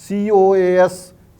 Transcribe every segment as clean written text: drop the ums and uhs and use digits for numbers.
COAS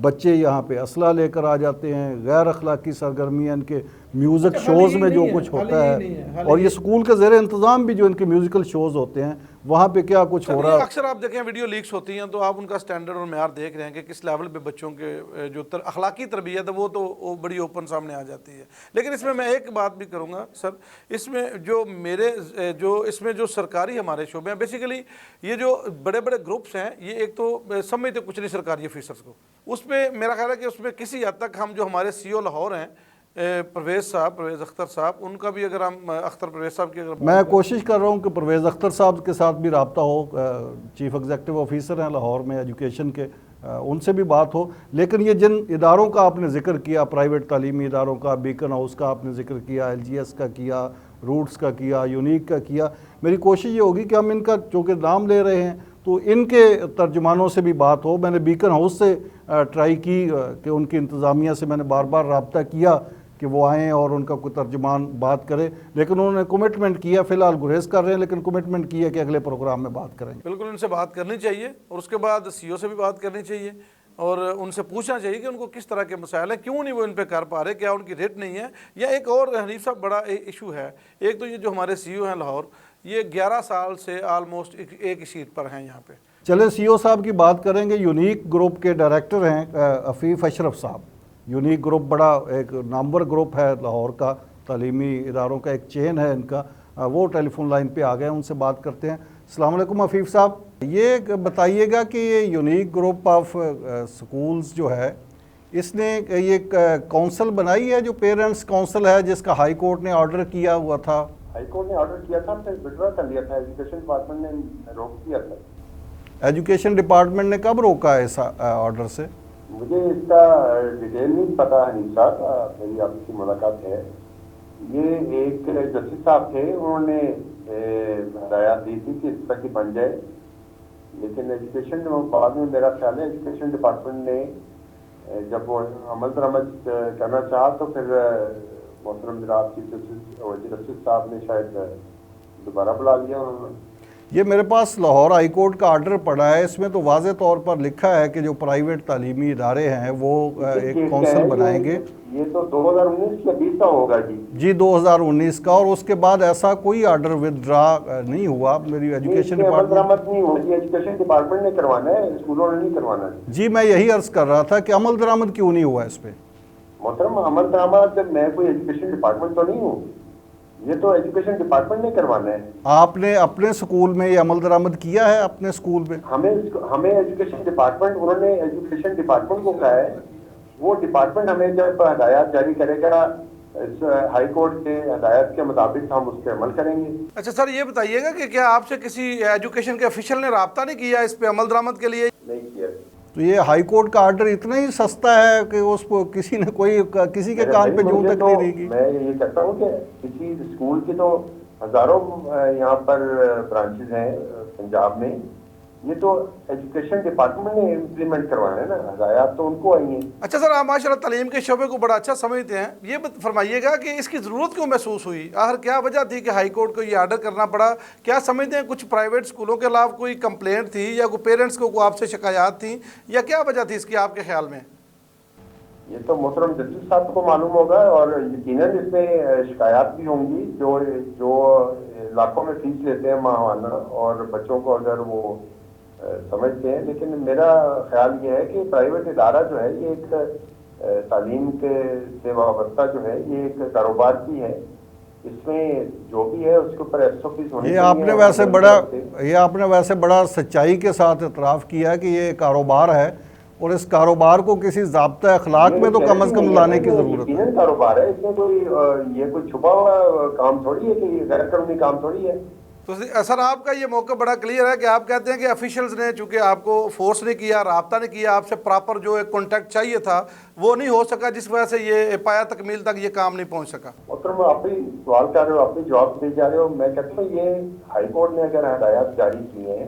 بچے یہاں پہ اسلحہ لے کر آ جاتے ہیں، غیر اخلاقی سرگرمیاں، ان کے میوزک شوز میں جو کچھ ہوتا ہے، اور یہ اسکول کے زیر انتظام بھی جو ان کے میوزیکل شوز ہوتے ہیں وہاں پہ کیا کچھ ہو رہا ہے۔ اکثر آپ دیکھیں ویڈیو لیکس ہوتی ہیں تو آپ ان کا سٹینڈرڈ اور معیار دیکھ رہے ہیں کہ کس لیول پہ بچوں کے جو اخلاقی تربیت ہے وہ بڑی اوپن سامنے آ جاتی ہے۔ لیکن اس میں ایک بات بھی کروں گا سر، اس میں اس میں جو سرکاری ہمارے شعبے ہیں، بیسیکلی یہ جو بڑے بڑے گروپس ہیں، یہ ایک تو سمجھتے کچھ نہیں سرکاری آفیسرز کو، اس پہ میرا خیال ہے کہ اس میں کسی حد تک ہم جو ہمارے سی او لاہور ہیں پرویز اختر صاحب، ان کا بھی اگر ہم اختر پرویز صاحب کی اگر میں کوشش کر رہا ہوں کہ پرویز اختر صاحب کے ساتھ بھی رابطہ ہو، چیف ایگزیکٹو آفیسر ہیں لاہور میں ایجوکیشن کے، ان سے بھی بات ہو۔ لیکن یہ جن اداروں کا آپ نے ذکر کیا، پرائیویٹ تعلیمی اداروں کا، بیکن ہاؤس کا آپ نے ذکر کیا، ایل جی ایس کا کیا، روٹس کا کیا، یونیک کا کیا، میری کوشش یہ ہوگی کہ ہم ان کا چونکہ نام لے رہے ہیں تو ان کے ترجمانوں سے بھی بات ہو۔ میں نے بیکن ہاؤس سے ٹرائی کی کہ ان کی انتظامیہ سے میں نے بار بار رابطہ کیا کہ وہ آئیں اور ان کا کوئی ترجمان بات کرے، لیکن انہوں نے کمٹمنٹ کیا، فی الحال گریز کر رہے ہیں، لیکن کمٹمنٹ کی ہے کہ اگلے پروگرام میں بات کریں گے۔ بالکل ان سے بات کرنی چاہیے، اور اس کے بعد سی او سے بھی بات کرنی چاہیے، اور ان سے پوچھنا چاہیے کہ ان کو کس طرح کے مسائل ہیں، کیوں نہیں وہ ان پہ کر پا رہے، کیا ان کی ریٹ نہیں ہے، یا ایک اور حنیف صاحب بڑا ایشو ہے۔ ایک تو یہ جو ہمارے سی او ہیں لاہور، یہ 11 سال سے آلموسٹ ایک ہی سیٹ پر ہیں یہاں پہ۔ چلے سی او صاحب کی بات کریں گے۔ یونیک گروپ کے ڈائریکٹر ہیں عفیف اشرف صاحب۔ یونیک گروپ بڑا ایک نامور گروپ ہے لاہور کا، تعلیمی اداروں کا ایک چین ہے ان کا، وہ ٹیلی فون لائن پہ آ گئے ہیں، ان سے بات کرتے ہیں۔ السلام علیکم عفیف صاحب، یہ بتائیے گا کہ یہ یونیک گروپ آف سکولز جو ہے، اس نے یہ کونسل بنائی ہے جو پیرنٹس کونسل ہے، جس کا ہائی کورٹ نے آرڈر کیا ہوا تھا؟ ہائی کورٹ نے آرڈر کیا تھا، پھر وڈرا کر لیا تھا، ایجوکیشن ڈپارٹمنٹ نے روک دیا تھا۔ ایجوکیشن ڈپارٹمنٹ نے کب روکا ہے اس آرڈر سے؟ مجھے اس کا ڈیٹیل نہیں پتا حنیف صاحب، میری آپ کی ملاقات ہے۔ یہ ایک جسٹس صاحب تھے، انہوں نے ہدایات دی تھی کہ اس طرح کی بن جائے، لیکن ایجوکیشن بعد میں میرا خیال ہے ایجوکیشن ڈپارٹمنٹ نے جب وہ عمل درآمد کرنا چاہا تو پھر محترم جناب چیف جسٹس صاحب نے شاید دوبارہ بلا لیا انہوں نے۔ یہ میرے پاس لاہور ہائی کورٹ کا آرڈر پڑا ہے، اس میں تو واضح طور پر لکھا ہے کہ جو پرائیویٹ تعلیمی ادارے ہیں وہ ایک کونسل بنائیں گے۔ یہ تو 2019 یا 20 کا ہوگا جی 2019 کا، اور اس کے بعد ایسا کوئی آرڈر ودرا نہیں ہوا۔ میری ایجوکیشن ڈپارٹمنٹ نہیں ہوا جی، ایجوکیشن ڈپارٹمنٹ نے کروانا ہے، اسکولوں نے نہیں کروانا ہے جی۔ میں یہی عرض کر رہا تھا کہ عمل درآمد کیوں نہیں ہوا اس پہ؟ محترم عمل درآمد، میں کوئی ایجوکیشن ڈپارٹمنٹ تو نہیں ہوں، یہ تو ایجوکیشن ڈپارٹمنٹ نے کروانا ہے۔ آپ نے اپنے سکول میں یہ عمل درآمد کیا ہے؟ اپنے سکول میں ہمیں ایجوکیشن ڈپارٹمنٹ، انہوں نے ایجوکیشن ڈپارٹمنٹ کو کہا ہے، وہ ڈپارٹمنٹ ہمیں جب ہدایات جاری کرے گا ہائی کورٹ کے ہدایت کے مطابق ہم اس پہ عمل کریں گے۔ اچھا سر، یہ بتائیے گا کہ کیا آپ سے کسی ایجوکیشن کے آفیشیل نے رابطہ نہیں کیا اس پہ عمل درآمد کے لیے؟ نہیں کیا۔ تو یہ ہائی کورٹ کا آرڈر اتنا ہی سستا ہے کہ اس کو کسی نے کسی کے کان پہ جوں تک نہیں دی گی؟ میں یہ کہتا ہوں کہ کسی اسکول کی تو ہزاروں یہاں پر برانچز ہیں پنجاب میں، یہ تو ایجوکیشن ڈپارٹمنٹ نے امپلیمنٹ کروانا ہے نا، ہدایات تو ان کو آئی ہیں۔ اچھا سر، آپ ماشاء اللہ تعلیم کے شعبے کو بڑا اچھا سمجھتے ہیں، یہ فرمائیے گا کہ اس کی ضرورت کیوں محسوس ہوئی؟ آخر کیا وجہ تھی کہ ہائی کورٹ کو یہ آرڈر کرنا پڑا؟ کیا سمجھتے ہیں کچھ پرائیویٹ اسکولوں کے خلاف کوئی کمپلینٹ تھی، یا کوئی پیرنٹس کو آپ سے شکایات تھیں، یا کیا وجہ تھی اس کی آپ کے خیال میں؟ یہ تو محترم جسٹس صاحب کو معلوم ہوگا، اور یقیناً اس میں شکایات بھی ہوں گی، جو لاکھوں میں فیس لیتے ہیں ماہانہ اور بچوں کو اگر وہ سمجھتے ہیں۔ لیکن میرا خیال یہ ہے کہ پرائیویٹ ادارہ جو ہے یہ ایک تعلیم سے وابستہ جو ہے، یہ ایک کاروبار کی ہے، اس میں جو بھی ہے اس کے اوپر ایس او پیز ہونے یہ آپ نے ویسے بڑا سچائی کے ساتھ اعتراف کیا کہ یہ کاروبار ہے، اور اس کاروبار کو کسی ضابطہ اخلاق میں تو کم از کم لانے کی ضرورت ہے۔ یقیناً کاروبار ہے، اس میں کوئی چھپا ہوا کام تھوڑی ہے، کہ یہ غیر قانونی کام تھوڑی ہے۔ تو سر آپ کا یہ موقع بڑا کلیئر ہے کہ آپ کہتے ہیں کہ آفیشیلز نے چونکہ آپ کو فورس نہیں کیا، رابطہ نہیں کیا آپ سے، پراپر جو ایک کانٹیکٹ چاہیے تھا وہ نہیں ہو سکا، جس وجہ سے یہ پایا تکمیل تک یہ کام نہیں پہنچ سکا۔ محترم آپ بھی سوال کر رہے ہو، آپ بھی جواب دے جا رہے ہو، میں کہتا ہوں یہ ہائی کورٹ نے اگر ہدایات جاری کی ہیں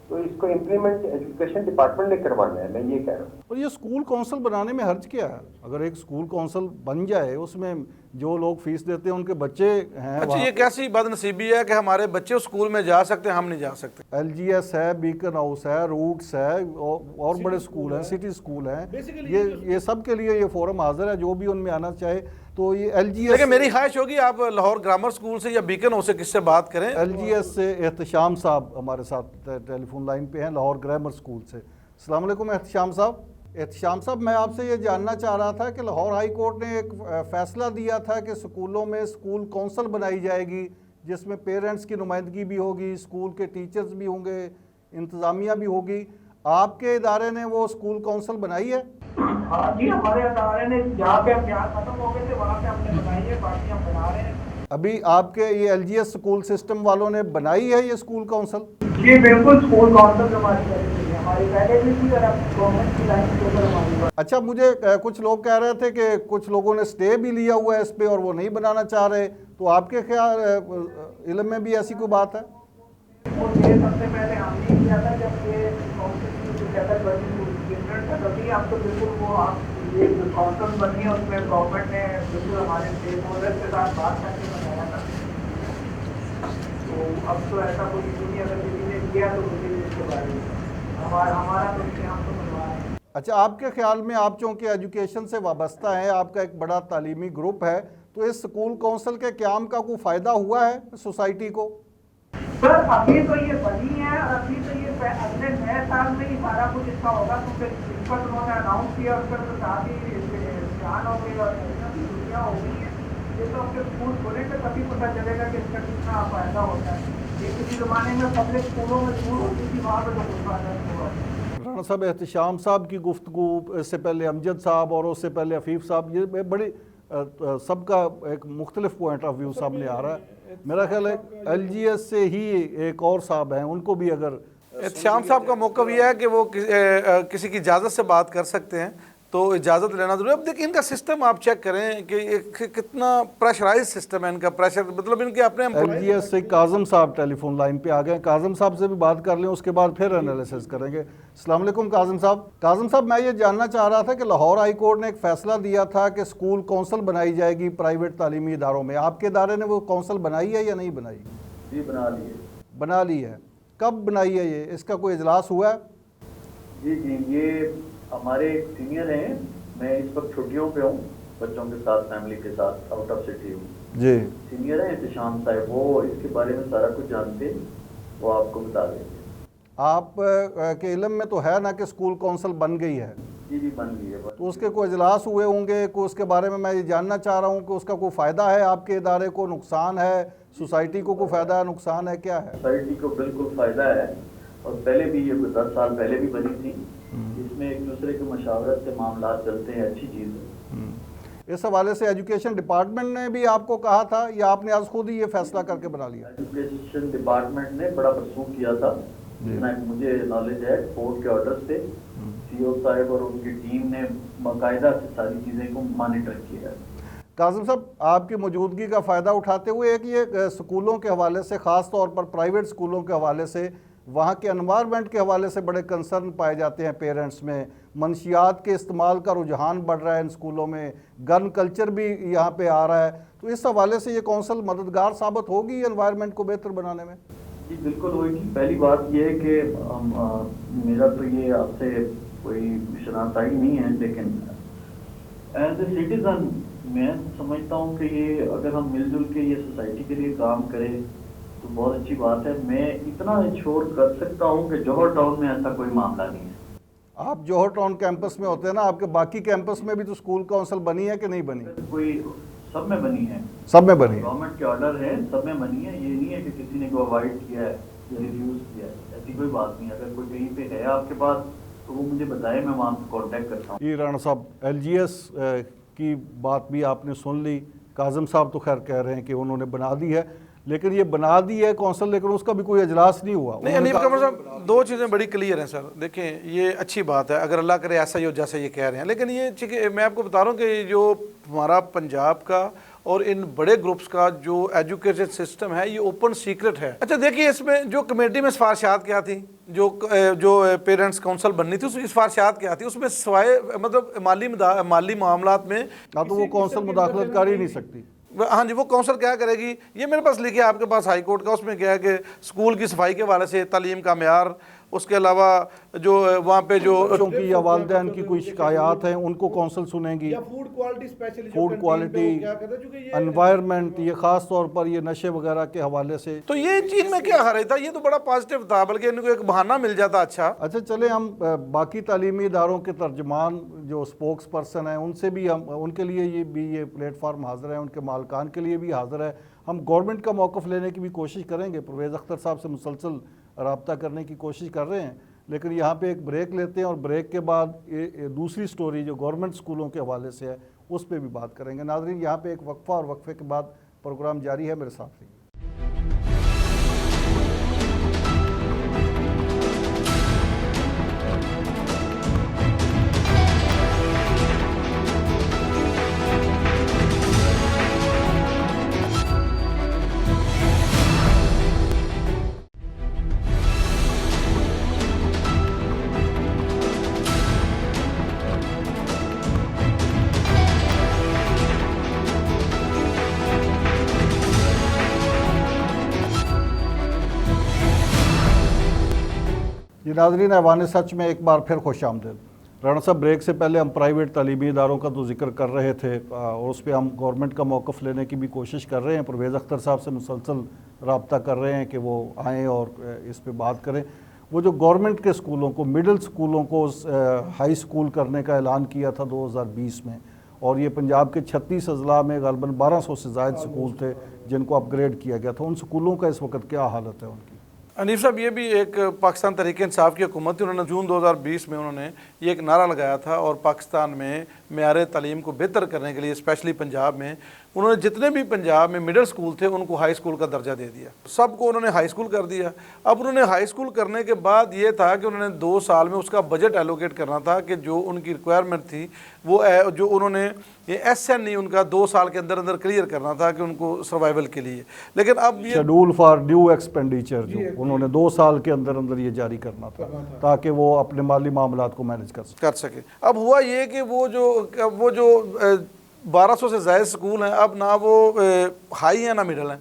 تو اس کو امپلیمنٹ ایجوکیشن ڈپارٹمنٹ نے کروانا ہے, میں یہ کہہ رہا ہوں. اور یہ اسکول کونسل بنانے میں حرج کیا ہے؟ اگر ایک اسکول کونسل بن جائے, اس میں جو لوگ فیس دیتے ہیں ان کے بچے ہیں. اچھا یہ کیسی بد نصیبی ہے کہ ہمارے بچے اسکول میں جا سکتے ہیں, ہم نہیں جا سکتے؟ ایل جی ایس ہے, بیکن ہاؤس ہے, روٹس ہے, اور بڑے اسکول ہیں, سٹی اسکول ہیں, یہ سب کے لیے یہ فورم حاضر ہے, جو بھی ان میں آنا چاہے. تو یہ ایل جی ایس, لیکن میری خواہش ہوگی آپ لاہور گرامر اسکول سے یا بیکن ہاؤس سے کس سے بات کریں. ایل جی ایس سے احتشام صاحب ہمارے ساتھ ٹیلی فون لائن پہ ہیں, لاہور گرامر اسکول سے. السلام علیکم احتشام صاحب. احتشام صاحب, میں آپ سے یہ جاننا چاہ رہا تھا کہ لاہور ہائی کورٹ نے ایک فیصلہ دیا تھا کہ اسکولوں میں اسکول کونسل بنائی جائے گی, جس میں پیرنٹس کی نمائندگی بھی ہوگی, اسکول کے ٹیچرز بھی ہوں گے, انتظامیہ بھی ہوگی. آپ کے ادارے نے وہ اسکول کونسل بنائی ہے؟ ہاں جی, ہمارے ادارے نے جہاں پہ امتحان ختم ہو گئے تھے وہاں پہ ہم نے بنائی ہے, باقی ہم بنا رہے ہیں. ابھی آپ کے یہ L G S school system والوں نے بنائی ہے یہ اسکول کونسل؟ جی بالکل, اسکول کونسل ہماری پہلے بھی تھی اور اب گورنمنٹ کی لائن کے اوپر ہماری. اچھا, مجھے کچھ لوگ کہہ رہے تھے کہ کچھ لوگوں نے اسٹے بھی لیا ہوا ہے اس پہ اور وہ نہیں بنانا چاہ رہے, تو آپ کے خیال علم میں بھی ایسی کوئی بات ہے؟ وہ یہ سب سے پہلے ہم نے کیا تھا جب یہ کونسل کی جگہ بنی تھا, تبھی ہم تو بالکل وہ آپ یہ جو کونسل بنی ہے اس میں گورنمنٹ نے بالکل ہمارے اسٹیک ہولڈر کے ساتھ بات کر کے بنایا تھا. تو اب تو ایسا کوئی ایشو نہیں, اگر کسی نے کیا تو مجھے اس کے بارے میں ہمارا تو ہم تو بنوا رہے ہیں. اچھا, آپ کے خیال میں, آپ چونکہ ایجوکیشن سے وابستہ ہیں, آپ کا ایک بڑا تعلیمی گروپ ہے, تو اس اسکول کونسل کے قیام کا کوئی فائدہ ہوا ہے سوسائٹی کو؟ سر ابھی تو یہ بنی ہے اور ابھی تو یہ اگلے نئے سال میں ہی سارا کچھ اس کا ہوگا, تو پھر اس پر انہوں نے اناؤنس کیا, اس پر تو کافی امتحان ہو گئی اور چھٹیاں ہو گئی ہیں. یہ تو پھر اسکول کھولیں گے تبھی پتہ چلے گا کہ اس کا کتنا فائدہ ہوتا ہے. یہ کسی زمانے میں پبلک اسکولوں میں اسکول ہوتی تھی, وہاں پہ تو کچھ فائدہ نہیں ہوا. رانا صاحب, احتشام صاحب کی گفتگو, اس سے پہلے امجد صاحب اور اس سے پہلے عفیف صاحب, یہ بڑی سب کا ایک مختلف پوائنٹ آف ویو سامنے آ رہا ہے. میرا خیال ہے ایل جی ایس سے ہی ایک اور صاحب ہیں, ان کو بھی اگر. احتشام صاحب کا موقف یہ ہے کہ وہ کسی کی اجازت سے بات کر سکتے ہیں, تو اجازت لینا ضروری ہے. اب دیکھیں ان کا سسٹم آپ چیک کریں کہ کتنا پریشرائز سسٹم ہے ان کا, پریشر مطلب ان کے اپنے ایل جی ایس سے کاظم صاحب ٹیلی فون لائن پہ آ گئے. کاظم صاحب سے بھی بات کر لیں, اس کے بعد پھر انالیسس کریں گے. السلام علیکم کاظم صاحب. کاظم صاحب, میں یہ جاننا چاہ رہا تھا کہ لاہور ہائی کورٹ نے ایک فیصلہ دیا تھا کہ اسکول کونسل بنائی جائے گی پرائیویٹ تعلیمی اداروں میں. آپ کے ادارے نے وہ کونسل بنائی ہے یا نہیں بنائی؟ جی بنا لی ہے. کب بنائی ہے یہ, اس کا کوئی اجلاس ہوا ہے؟ جی یہ ہمارے سینئر ہیں, میں اس وقت چھٹیوں پہ ہوں, بچوں کے ساتھ فیملی کے ساتھ آؤٹ آف سٹی ہوں. جی, سینئر ہیں احتشام صاحب, وہ اس کے بارے میں سارا کچھ جانتے, وہ آپ کو بتا دیں گے. آپ کے علم میں تو ہے نا کہ اسکول کونسل بن گئی ہے؟ جی بن گئی ہے. تو اس کے کوئی اجلاس ہوئے ہوں گے, اس کے بارے میں یہ جاننا چاہ رہا ہوں کہ اس کا کوئی فائدہ ہے آپ کے ادارے کو, نقصان ہے سوسائٹی کو, کوئی فائدہ ہے, نقصان ہے, کیا ہے؟ سوسائٹی کو بالکل فائدہ ہے, اور پہلے بھی یہ 10 سال پہلے بھی بنی تھی. اس میں ایک دوسرے کے مشاورت سے معاملات چلتے ہیں, اچھی چیز ہے. اس حوالے سے ایجوکیشن ڈپارٹمنٹ نے بھی آپ کو کہا تھا یا آپ نے آج خود ہی یہ فیصلہ کر کے بنا لیا؟ ایجوکیشن ڈپارٹمنٹ نے بڑا پرسو کیا تھا, جتنا مجھے نالج ہے, کورٹ کے آرڈر سے سی او صاحب اور ان کی ٹیم نے باقاعدہ سے ساری چیزیں کو مانیٹر کیا ہے. کاظم صاحب, آپ کی موجودگی کا فائدہ اٹھاتے ہوئے ایک یہ اسکولوں کے حوالے سے, خاص طور پر پرائیویٹ اسکولوں کے حوالے سے, وہاں کے انوائرمنٹ کے حوالے سے بڑے کنسرن پائے جاتے ہیں پیرنٹس میں. منشیات کے استعمال کا رجحان بڑھ رہا ہے ان اسکولوں میں, گن کلچر بھی یہاں پہ آ رہا ہے, تو اس حوالے سے یہ کونسل مددگار ثابت ہوگی انوائرمنٹ کو بہتر بنانے میں؟ جی بالکل ہوئے گی. پہلی بات یہ ہے کہ میرا تو یہ آپ سے کوئی شناسائی نہیں ہے, لیکن ایز اے سٹیزن میں سمجھتا ہوں کہ یہ اگر ہم مل جل کے یہ سوسائٹی کے لیے کام کریں تو بہت اچھی بات ہے. میں اتنا انشور کر سکتا ہوں کہ جوہر ٹاؤن میں ایسا کوئی معاملہ نہیں ہے. آپ جوہر ٹاؤن کیمپس میں ہوتے ہیں نا, آپ کے باقی کیمپس میں بھی تو اسکول کونسل بنی ہے کہ نہیں بنی؟ کوئی سب میں بنی ہے, سب میں بنی ہے. گورنمنٹ کے آرڈر ہے, سب میں بنی ہے. یہ نہیں ہے کہ کسی نے کو اوائڈ کیا ہے یا ریفیوز کیا ہے, ایسی کوئی بات نہیں. اگر کوئی کہیں پہ ہے آپ کے پاس تو وہ مجھے بتائے, میں وہاں پہ کانٹیکٹ کرتا ہوں. جی رانا صاحب, ایل جی ایس کی بات بھی آپ نے سن لی. کاظم صاحب تو خیر کہہ رہے ہیں کہ انہوں نے بنا دی ہے, لیکن یہ بنا دی ہے کونسل، لیکن اس کا بھی کوئی اجلاس نہیں ہوا. نہیں حنیف قمر صاحب، دو چیزیں بڑی کلیئر ہیں سر. دیکھیں یہ اچھی بات ہے اگر اللہ کرے ایسا ہی ہو جیسا یہ کہہ رہے ہیں، لیکن یہ میں آپ کو بتا رہا ہوں کہ جو ہمارا پنجاب کا اور ان بڑے گروپس کا جو ایجوکیشن سسٹم ہے یہ اوپن سیکرٹ ہے. اچھا دیکھیے اس میں جو کمیٹی میں سفارشات کیا تھی، جو پیرنٹس کونسل بننی تھی، اس سفارشات کیا تھی، اس میں سوائے مطلب مالی معاملات میں تو وہ کونسل مداخلت کر ہی نہیں سکتی. ہاں جی، وہ کونسل کیا کرے گی؟ یہ میرے پاس لکھے آپ کے پاس ہائی کورٹ کا، اس میں کیا ہے کہ اسکول کی صفائی کے حوالے سے، تعلیم کا معیار، اس کے علاوہ جو وہاں پہ جو بچوں کی یا والدین کی کوئی شکایات ہیں ان کو کونسل سنیں گی. Food quality especially food quality, environment, یہ خاص طور پر یہ نشے وغیرہ کے حوالے سے. تو یہ چیز میں کیا حرج تھا؟ یہ تو بڑا پازیٹیو تھا، بلکہ ان کو ایک بہانہ مل جاتا. اچھا چلیں ہم باقی تعلیمی اداروں کے ترجمان جو اسپوکس پرسن ہیں ان سے بھی ہم ان کے لیے یہ پلیٹ فارم حاضر ہے، ان کے مالکان کے لیے بھی حاضر ہے. ہم گورنمنٹ کا موقف لینے کی بھی کوشش کریں گے. پرویز اختر صاحب سے مسلسل رابطہ کرنے کی کوشش کر رہے ہیں، لیکن یہاں پہ ایک بریک لیتے ہیں اور بریک کے بعد دوسری سٹوری جو گورنمنٹ سکولوں کے حوالے سے ہے اس پہ بھی بات کریں گے. ناظرین یہاں پہ ایک وقفہ، اور وقفے کے بعد پروگرام جاری ہے، میرے ساتھ رہیے. ناظرین ایوان سچ میں ایک بار پھر خوش آمدید. رانا صاحب، بریک سے پہلے ہم پرائیویٹ تعلیمی اداروں کا تو ذکر کر رہے تھے اور اس پہ ہم گورنمنٹ کا موقف لینے کی بھی کوشش کر رہے ہیں. پرویز اختر صاحب سے مسلسل رابطہ کر رہے ہیں کہ وہ آئیں اور اس پہ بات کریں. وہ جو گورنمنٹ کے اسکولوں کو، مڈل اسکولوں کو ہائی اسکول کرنے کا اعلان کیا تھا 2020 میں، اور یہ پنجاب کے 36 اضلاع میں غالباً 1200 سے زائد اسکول تھے جن کو اپ گریڈ کیا گیا تھا. ان اسکولوں کا اس وقت کیا حالت ہے ان کی؟ حنیف صاحب، یہ بھی ایک پاکستان تحریک انصاف کی حکومت تھی. انہوں نے جون 2020 میں انہوں نے یہ ایک نعرہ لگایا تھا، اور پاکستان میں معیار تعلیم کو بہتر کرنے کے لیے اسپیشلی پنجاب میں انہوں نے جتنے بھی پنجاب میں مڈل اسکول تھے ان کو ہائی اسکول کا درجہ دے دیا. سب کو انہوں نے ہائی اسکول کر دیا. اب انہوں نے ہائی اسکول کرنے کے بعد یہ تھا کہ انہوں نے 2 سال میں اس کا بجٹ ایلوکیٹ کرنا تھا کہ جو ان کی ریکوائرمنٹ تھی وہ جو انہوں نے یہ ایس این ای ان کا 2 سال کے اندر کلیئر کرنا تھا کہ ان کو سروائیول کے لیے. لیکن اب یہ شیڈول فار ڈیو ایکسپینڈیچر جو انہوں نے 2 سال کے اندر یہ جاری کرنا تھا تاکہ وہ اپنے مالی معاملات کو مینج کر سکے. اب ہوا یہ کہ وہ جو 1200 سے زائد سکول ہیں، اب نہ وہ ہائی ہیں نہ مڈل ہیں.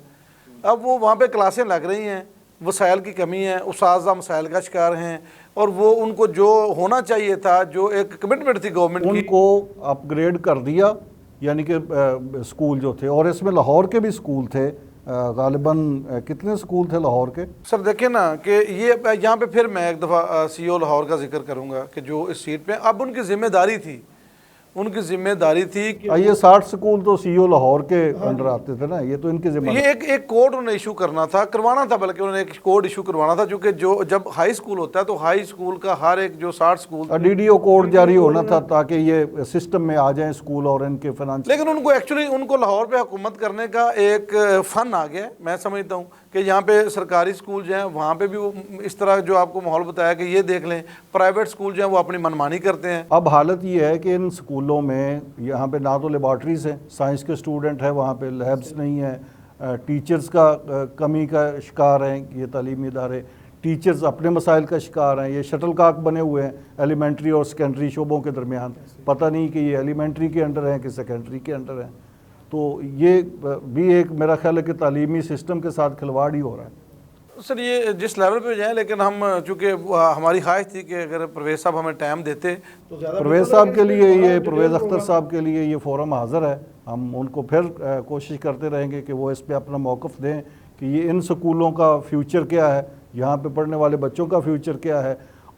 اب وہ وہاں پہ کلاسیں لگ رہی ہیں، وسائل کی کمی ہے، اساتذہ مسائل کا شکار ہیں، اور وہ ان کو جو ہونا چاہیے تھا، جو ایک کمٹمنٹ تھی گورنمنٹ کی، ان کو اپ گریڈ کر دیا. یعنی کہ اسکول جو تھے، اور اس میں لاہور کے بھی اسکول تھے، غالباً کتنے اسکول تھے لاہور کے؟ سر دیکھیں نا کہ یہ یہاں پہ پھر میں ایک دفعہ سی او لاہور کا ذکر کروں گا کہ جو اس سیٹ پہ اب ان کی ذمہ داری تھی کہ یہ 60 سکول تو سی او لاہور کے انڈر آتے تھے نا. یہ تو ان کی ذمہ یہ ایک کوڈ انہوں نے ایشو کروانا تھا، بلکہ انہوں نے ایک کوڈ ایشو کروانا تھا، چونکہ جب ہائی اسکول ہوتا ہے تو ہائی اسکول کا ہر ایک جو 60 school D D O code جاری ہونا تھا تاکہ یہ سسٹم میں آ جائیں اسکول اور ان کے فنانس. لیکن ان کو ایکچولی ان کو لاہور پہ حکومت کرنے کا ایک فن آ گیا. میں سمجھتا ہوں کہ یہاں پہ سرکاری اسکول جو ہیں وہاں پہ بھی وہ اس طرح جو آپ کو ماحول بتایا کہ یہ دیکھ لیں، پرائیویٹ اسکول جو ہیں وہ اپنی منمانی کرتے ہیں. اب حالت یہ ہے کہ ان اسکولوں میں یہاں پہ نہ تو لیبارٹریز ہیں، سائنس کے اسٹوڈنٹ ہیں، وہاں پہ لیبس نہیں ہیں، ٹیچرز کا کمی کا شکار ہیں یہ تعلیمی ادارے، ٹیچرز اپنے مسائل کا شکار ہیں. یہ شٹل کاک بنے ہوئے ہیں ایلیمنٹری اور سیکنڈری شعبوں کے درمیان، پتہ نہیں کہ یہ ایلیمنٹری کے انڈر ہیں کہ سیکنڈری کے انڈر ہیں. تو یہ بھی ایک میرا خیال ہے کہ تعلیمی سسٹم کے ساتھ کھلواڑ ہی ہو رہا ہے. سر یہ جس لیول پہ جائیں، لیکن ہم چونکہ ہماری خواہش تھی کہ اگر پرویز صاحب ہمیں ٹائم دیتے تو پرویز صاحب کے لیے یہ پرویز اختر صاحب کے لیے یہ فورم حاضر ہے. ہم ان کو پھر کوشش کرتے رہیں گے کہ وہ اس پہ اپنا موقف دیں کہ یہ ان سکولوں کا فیوچر کیا ہے، یہاں پہ پڑھنے والے بچوں کا فیوچر کیا ہے،